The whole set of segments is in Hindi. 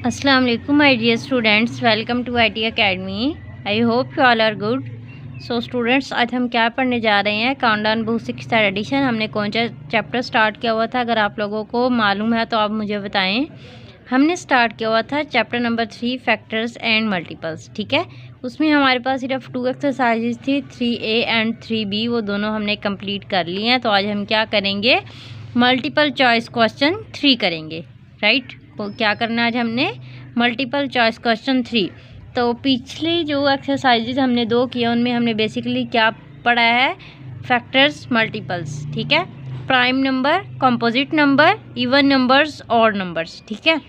अस्सलाम वालेकुम my dear students, welcome to IT academy. I hope you all are good. So students, आज हम क्या पढ़ने जा रहे हैं? Countdown book 6th edition. हमने कौन सा चैप्टर स्टार्ट किया हुआ था? अगर आप लोगों को मालूम है तो आप मुझे बताएं। हमने स्टार्ट किया हुआ था chapter number 3 factors and multiples. ठीक है, उसमें हमारे पास सिर्फ 2 एक्सरसाइजेज थी, 3A एंड 3B। वो दोनों हमने कंप्लीट कर लिए हैं। तो आज हम क्या करेंगे? मल्टीपल चॉइस क्वेश्चन 3 करेंगे। राइट, वो क्या करना है आज हमने? Multiple choice question 3। तो पिछली जो एक्सरसाइजेज हमने 2 किया उनमें हमने बेसिकली क्या पढ़ा है? Factors, multiples. ठीक है, prime number, composite number, even numbers, odd numbers. ठीक है,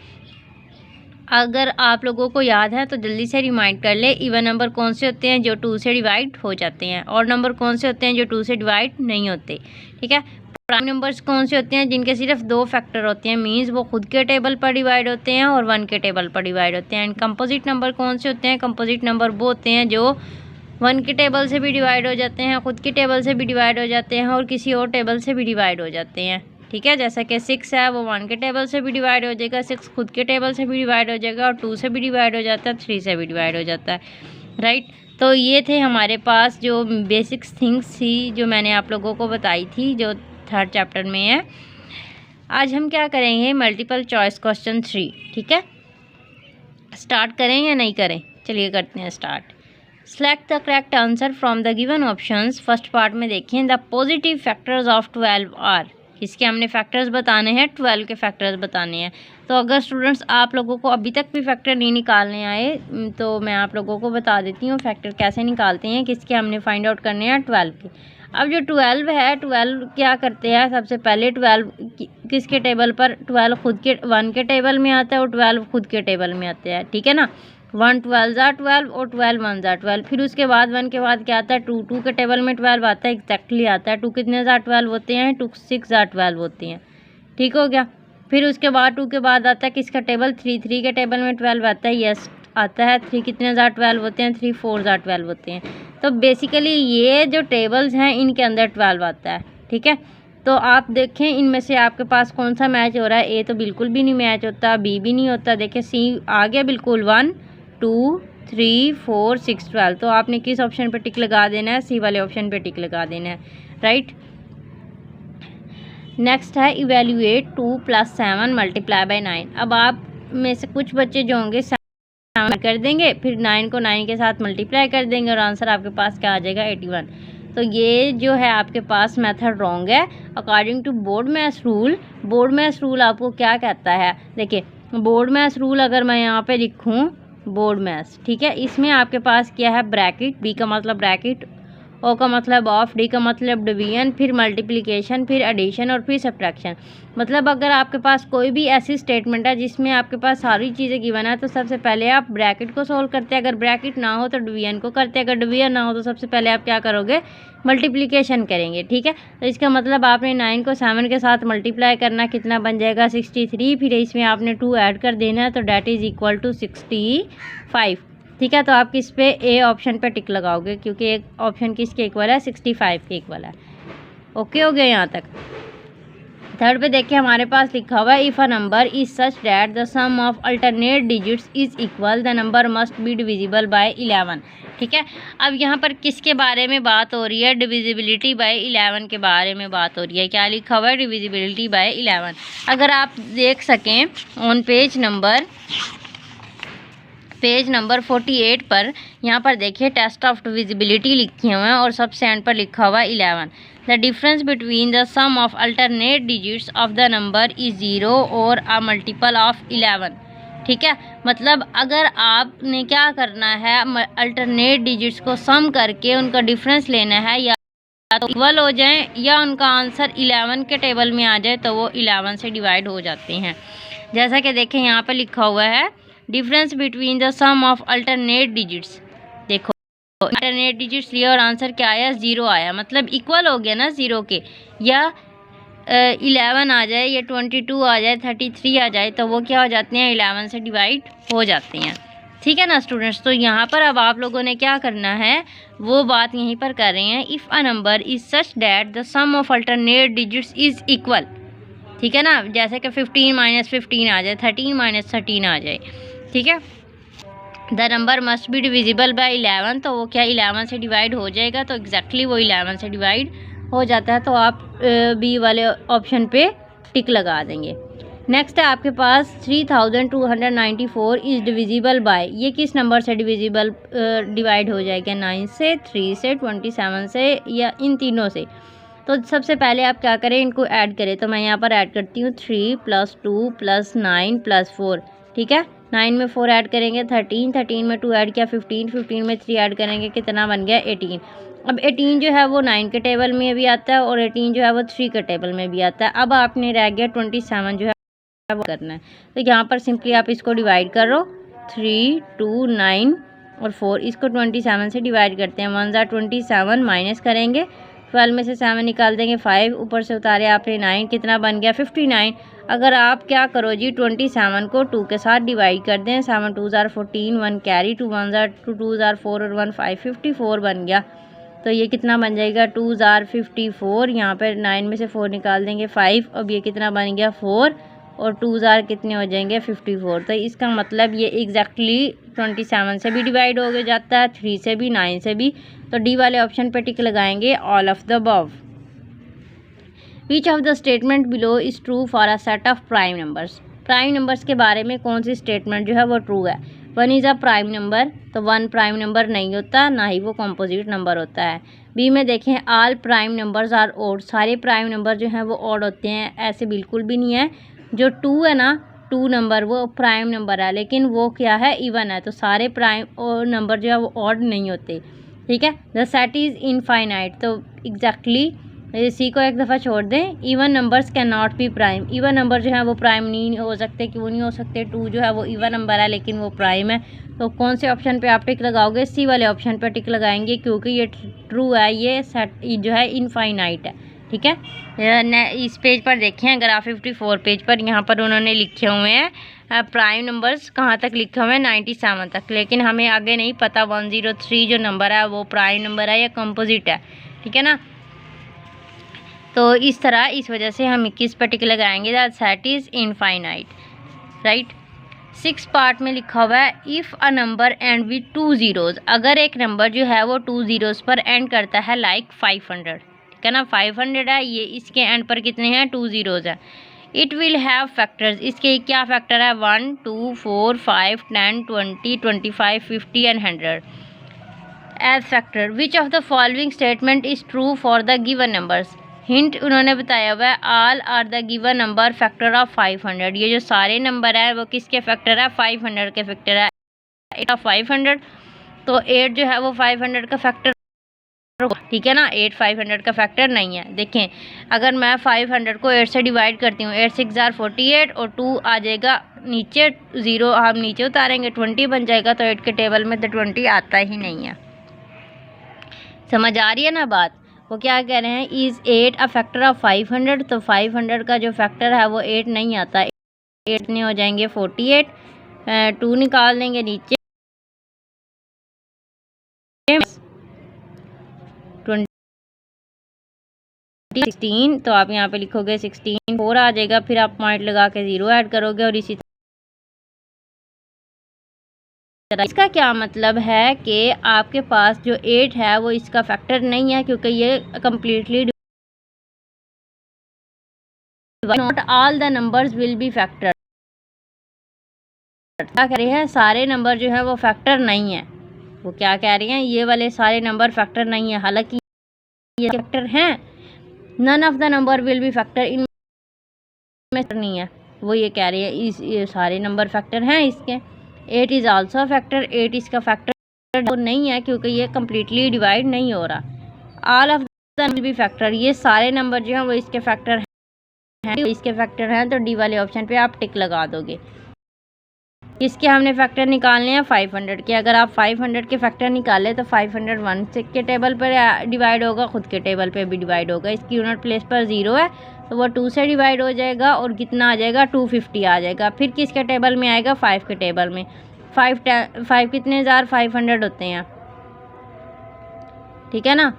अगर आप लोगों को याद है तो जल्दी से रिमाइंड कर ले। इवन नंबर कौन से होते हैं? जो 2 से डिवाइड हो जाते हैं। ऑड नंबर कौन से होते हैं? जो 2 से डिवाइड नहीं होते। ठीक है, प्राइम नंबर्स कौन से होते हैं? जिनके सिर्फ 2 फैक्टर होते हैं, मीन्स वो खुद के टेबल पर डिवाइड होते हैं और 1 के टेबल पर डिवाइड होते हैं। एंड कंपोजिट नंबर कौन से होते हैं? कंपोजिट नंबर वो होते हैं जो 1 के टेबल से भी डिवाइड हो जाते हैं, खुद के टेबल से भी डिवाइड हो जाते हैं और किसी और टेबल से भी डिवाइड हो जाते हैं। ठीक है, जैसा कि 6 है वो 1 के टेबल से भी डिवाइड हो जाएगा, 6 खुद के टेबल से भी डिवाइड हो जाएगा और 2 से भी डिवाइड हो जाता है, 3 से भी डिवाइड हो जाता है। राइट, तो ये थे हमारे पास जो बेसिक्स थिंग्स थी जो मैंने आप लोगों को बताई थी, जो 3rd चैप्टर में है। आज हम क्या करेंगे? Multiple choice question 3। ठीक है, स्टार्ट करें या नहीं करें? चलिए करते हैं start. Select the correct answer from the given options. First part में देखें, the positive factors of 12 are. इसके हमने फैक्टर्स बताने हैं, 12 के फैक्टर्स बताने हैं। तो अगर स्टूडेंट्स आप लोगों को अभी तक भी फैक्टर नहीं निकालने आए तो मैं आप लोगों को बता देती हूँ फैक्टर कैसे निकालते हैं। किसके हमने फाइंड आउट करने हैं? 12 के। अब जो 12 है, 12 क्या करते हैं? सबसे पहले 12 किसके टेबल पर? 12 खुद के 1 के टेबल में आता है और 12 खुद के टेबल में आते हैं। ठीक है ना, 1 12 ज़ा 12 और 12 1 ज़ा 12। फिर उसके बाद 1 के बाद क्या आता है? 2 2 के टेबल में 12 आता है, एग्जैक्टली आता है। 2 कितने ज़ा 12 होते हैं? 2 6 ज़ा 12 होते हैं। ठीक हो गया। फिर उसके बाद 2 के बाद आता है किसका टेबल? 3 3 के टेबल में 12 आता है, यस आता है। 3 कितने ज़ा 12 होते हैं? 3 4 ज़ा 12 होते हैं। तो बेसिकली ये जो टेबल्स हैं इनके अंदर 12 आता है। ठीक है, तो आप देखें इनमें से आपके पास कौन सा मैच हो रहा है? ए तो बिल्कुल भी नहीं मैच होता, बी भी नहीं होता। देखें सी आ गया बिल्कुल, 1 2 3 4 6 12। तो आपने किस ऑप्शन पे टिक लगा देना है? सी वाले ऑप्शन पे टिक लगा देना है। राइट, नेक्स्ट है इवेल्युएट 2 + 7 × 9। अब आप में से कुछ बच्चे जो होंगे 7 कर देंगे, फिर 9 को 9 के साथ मल्टीप्लाई कर देंगे और आंसर आपके पास क्या आ जाएगा? 81। तो ये जो है आपके पास मेथड रॉन्ग है according to board maths rule. Board maths rule आपको क्या कहता है? देखिए, बोर्ड मैथ्स रूल अगर मैं यहाँ पे लिखूँ बोर्ड मैथ्स, ठीक है, इसमें आपके पास क्या है? ब्रैकेट, बी का मतलब ब्रैकेट, ओ का मतलब ऑफ, डी का मतलब डिवीजन, फिर मल्टीप्लिकेशन, फिर एडिशन और फिर सब्ट्रैक्शन। मतलब अगर आपके पास कोई भी ऐसी स्टेटमेंट है जिसमें आपके पास सारी चीज़ें गिवन है तो सबसे पहले आप ब्रैकेट को सोल्व करते हैं। अगर ब्रैकेट ना हो तो डिवीजन को करते हैं, अगर डिवीजन ना हो तो सबसे पहले आप क्या करोगे? मल्टीप्लिकेशन करेंगे। ठीक है, तो इसका मतलब आपने 9 को 7 के साथ मल्टीप्लाई करना, कितना बन जाएगा? 63। फिर इसमें आपने 2 ऐड कर देना है तो डैट इज़ इक्वल टू 65। ठीक है, तो आप किस पे? ए ऑप्शन पे टिक लगाओगे क्योंकि एक ऑप्शन किसके इक्वल है? 65 के इक्वल है। ओके हो गया यहाँ तक। 3rd पे देखिए हमारे पास लिखा हुआ है if a number is such that the sum of alternate digits is equal the number must be divisible by 11। ठीक है, अब यहाँ पर किसके बारे में बात हो रही है? डिविजिबिलिटी बाय 11 के बारे में बात हो रही है। क्या लिखा हुआ है? Divisibility bye 11। अगर आप देख सकें ऑन पेज नंबर 48 पर, यहाँ पर देखिए टेस्ट ऑफ डिविजिबिलिटी लिखे हुए हैं और सबसे एंड पर लिखा हुआ 11। The difference between the sum of alternate digits of the number is 0 और अ मल्टीपल ऑफ 11। ठीक है, मतलब अगर आपने क्या करना है? अल्टरनेट डिजिट्स को सम करके उनका डिफरेंस लेना है, या तो इक्वल हो जाए या उनका आंसर 11 के टेबल में आ जाए तो वो 11 से डिवाइड हो जाते हैं। जैसा कि देखें यहाँ पर लिखा हुआ है difference between the sum of alternate digits. देखो अल्टरनेट डिजिट्स लिया और आंसर क्या आया? 0 आया। मतलब इक्वल हो गया ना 0 के। या 11 आ जाए या 22 आ जाए, 33 आ जाए तो वो क्या हो जाते हैं? 11 से डिवाइड हो जाते हैं। ठीक है ना स्टूडेंट्स, तो यहाँ पर अब आप लोगों ने क्या करना है वो बात यहीं पर कर रहे हैं। If a number is such that the sum of alternate digits is equal. ठीक है ना, जैसे कि 15 माइनस 15 आ जाए, 13 माइनस 13 आ जाए, ठीक है। The number must be divisible by 11, तो वो क्या 11 से डिवाइड हो जाएगा, तो एग्जैक्टली वो 11 से डिवाइड हो जाता है, तो आप बी वाले ऑप्शन पे टिक लगा देंगे। नेक्स्ट है आपके पास 3294 इज़ डिविजिबल बाय, ये किस नंबर से डिवाइड हो जाएगा, 9 से, 3 से, 27 से, या इन तीनों से। तो सबसे पहले आप क्या करें, इनको ऐड करें। तो मैं यहाँ पर ऐड करती हूँ 3 + 2 + 9 + 4, ठीक है। 9 में 4 ऐड करेंगे 13, 13 में 2 ऐड किया 15, 15 में 3 ऐड करेंगे, कितना बन गया 18। अब 18 जो है वो 9 के टेबल में भी आता है और 18 जो है वो 3 के टेबल में भी आता है। अब आपने रह गया 27 जो है वो करना है। तो यहाँ पर सिंपली आप इसको डिवाइड करो, 3, 2, 9 और 4, इसको 27 से डिवाइड करते हैं। 1 × 27 माइनस करेंगे, 12 में से 7 निकाल देंगे, 5 ऊपर से उतारे आपने 9, कितना बन गया 59। अगर आप क्या करो जी, 27 को 2 के साथ डिवाइड कर दें, 7 × 2 = 14, 1 कैरी, 2 1 × 2 = 4 और 1 5, 54 बन गया। तो ये कितना बन जाएगा, 2 * 54, यहाँ पर 9 में से 4 निकाल देंगे 5, अब ये कितना बन गया 4 और 2 कितने हो जाएंगे 54। तो इसका मतलब ये एग्जैक्टली 27 से भी डिवाइड हो जाता है, 3 से भी, 9 से भी। तो डी वाले ऑप्शन पे टिक लगाएंगे, all of the above. Which of the statement below is true for a set of prime numbers, prime numbers के बारे में कौन सी स्टेटमेंट जो है वो ट्रू है। 1 इज़ अ प्राइम नंबर, तो 1 प्राइम नंबर नहीं होता, ना ही वो कॉम्पोजिट नंबर होता है। बी में देखें, all prime numbers are odd, सारे प्राइम नंबर जो हैं वो ऑड होते हैं, ऐसे बिल्कुल भी नहीं है। जो 2 है ना, 2 नंबर वो प्राइम नंबर है, लेकिन वो क्या है, इवन है, तो सारे प्राइम और नंबर जो है वो ऑड नहीं होते, ठीक है। द सेट इज़ इनफाइनाइट, तो एग्जैक्टली सी को एक दफ़ा छोड़ दें। Even numbers can not be prime, even number जो है वो प्राइम नहीं हो सकते, क्यों नहीं हो सकते, 2 जो है वो इवन नंबर है लेकिन वो प्राइम है। तो कौन से ऑप्शन पे आप टिक लगाओगे, सी वाले ऑप्शन पे टिक लगाएंगे, क्योंकि ये ट्रू है, ये सेट जो है इनफाइनाइट है, ठीक है। इस पेज पर देखें, अगर आप 54 पेज पर, यहाँ पर उन्होंने लिखे हुए हैं प्राइम नंबर्स कहाँ तक लिखे हुए हैं, 97 तक, लेकिन हमें आगे नहीं पता 103 जो नंबर है वो प्राइम नंबर है या कंपोजिट है, ठीक है ना। तो इस तरह, इस वजह से हम 21 पर टिक लगाएंगे, that set is infinite, right. 6 part में लिखा हुआ है, if a number and with 2 zeros, अगर एक नंबर जो है वो 2 zeros पर एंड करता है, लाइक 500, ठीक है ना, 500 है, ये इसके एंड पर कितने हैं, 2 zeros हैं। इट विल हैव फैक्टर्स, इसके क्या फैक्टर है, 1, 2, 4, 5, 10, 20, 25, 50 and 100 as factor. Which of the following statement is true for the given numbers, hint उन्होंने बताया हुआ है, all are the given number factor of 500, ये जो सारे नंबर है वो किसके फैक्टर है, 500 के फैक्टर है, 8 ऑफ 500, तो 8 जो है वो 500 का फैक्टर, ठीक है ना, 8 500 का फैक्टर नहीं है। देखें, अगर मैं 500 को 8 से डिवाइड करती हूँ, 8 6 = 48 और 2 आ जाएगा नीचे, 0 हम नीचे उतारेंगे, 20 बन जाएगा, तो 8 के टेबल में तो 20 आता ही नहीं है। समझ आ रही है ना बात। वो क्या कह रहे हैं, इज़ 8 अ फैक्टर ऑफ 500, तो 500 का जो फैक्टर है वो 8 नहीं आता, 8 नहीं हो जाएंगे 48, 2 निकाल देंगे नीचे, 16, तो आप यहाँ पे लिखोगे 16, 4 आ जाएगा, फिर आप पॉइंट लगा के 0 ऐड करोगे, और इसी तरह इसका क्या मतलब है कि आपके पास जो 8 है वो इसका फैक्टर नहीं है, क्योंकि ये completely, not all the numbers will be factor, क्या कह रहे हैं, सारे नंबर जो है वो फैक्टर नहीं है। वो क्या कह रही हैं, ये वाले सारे नंबर फैक्टर नहीं है, हालांकि ये फैक्टर हैं। None of the number will be factor, इनमें नहीं है, वो ये कह रही है ये सारे नंबर फैक्टर हैं इसके। 8 इज़ आल्सो फैक्टर, 8 इसका फैक्टर वो नहीं है, क्योंकि ये कम्प्लीटली डिवाइड नहीं हो रहा। All of the will be factor, ये सारे नंबर जो हैं वो इसके फैक्टर हैं, इसके फैक्टर हैं, तो डी वाले ऑप्शन पे आप टिक लगा दोगे। इसके हमने फैक्टर निकालने हैं 500 के, अगर आप 500 के फैक्टर निकालें तो 500 1 के टेबल पर डिवाइड होगा, खुद के टेबल पे भी डिवाइड होगा, इसकी यूनिट प्लेस पर 0 है, तो वो 2 से डिवाइड हो जाएगा, और कितना आ जाएगा, 250 आ जाएगा। फिर किसके टेबल में आएगा, 5 के टेबल में। 5 कितने हज़ार 500 होते हैं, ठीक है ना,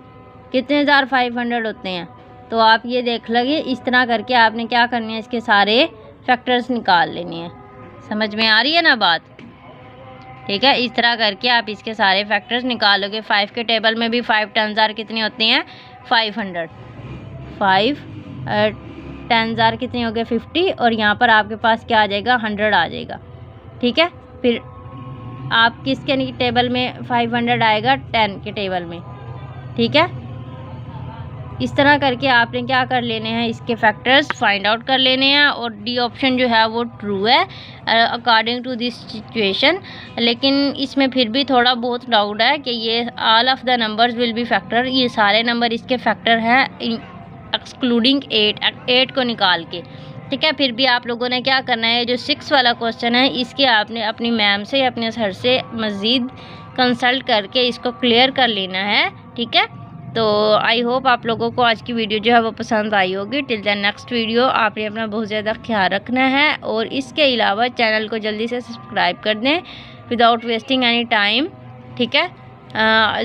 कितने हज़ार 500 होते हैं, तो आप ये देख लगे, इस तरह करके आपने क्या करनी है, इसके सारे फैक्टर्स निकाल लेने हैं। समझ में आ रही है ना बात? ठीक है, इस तरह करके आप इसके सारे फैक्टर्स निकालोगे। 5 के टेबल में भी 5 10 जार कितनी होती हैं? 500। 5 10 जार कितनी हो गई? 50। और यहाँ पर आपके पास क्या आ जाएगा? 100 आ जाएगा। ठीक है, फिर आप किसके टेबल में 500 आएगा? 10 के टेबल में। ठीक है, इस तरह करके आपने क्या कर लेने हैं, इसके फैक्टर्स फाइंड आउट कर लेने हैं। और डी ऑप्शन जो है वो ट्रू है अकॉर्डिंग टू दिस सिचुएशन। लेकिन इसमें फिर भी थोड़ा बहुत डाउट है कि ये all of the numbers will be factor, ये सारे नंबर इसके फैक्टर हैं एक्सक्लूडिंग 8 को निकाल के। ठीक है, फिर भी आप लोगों ने क्या करना है, जो 6 वाला क्वेश्चन है इसके आपने अपनी मैम से या अपने सर से मज़ीद कंसल्ट करके इसको क्लियर कर लेना है। ठीक है, तो आई होप आप लोगों को आज की वीडियो जो है वो पसंद आई होगी। टिल द नेक्स्ट वीडियो आपने अपना बहुत ज़्यादा ख्याल रखना है, और इसके अलावा चैनल को जल्दी से सब्सक्राइब कर दें विदाउट वेस्टिंग एनी टाइम। ठीक है,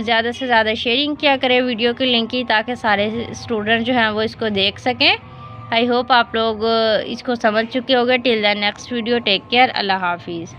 ज़्यादा से ज़्यादा शेयरिंग किया करें वीडियो की लिंक की, ताकि सारे स्टूडेंट जो हैं वो इसको देख सकें। आई होप आप लोग इसको समझ चुके होंगे। Till the next video, take care, अल्लाह हाफिज़।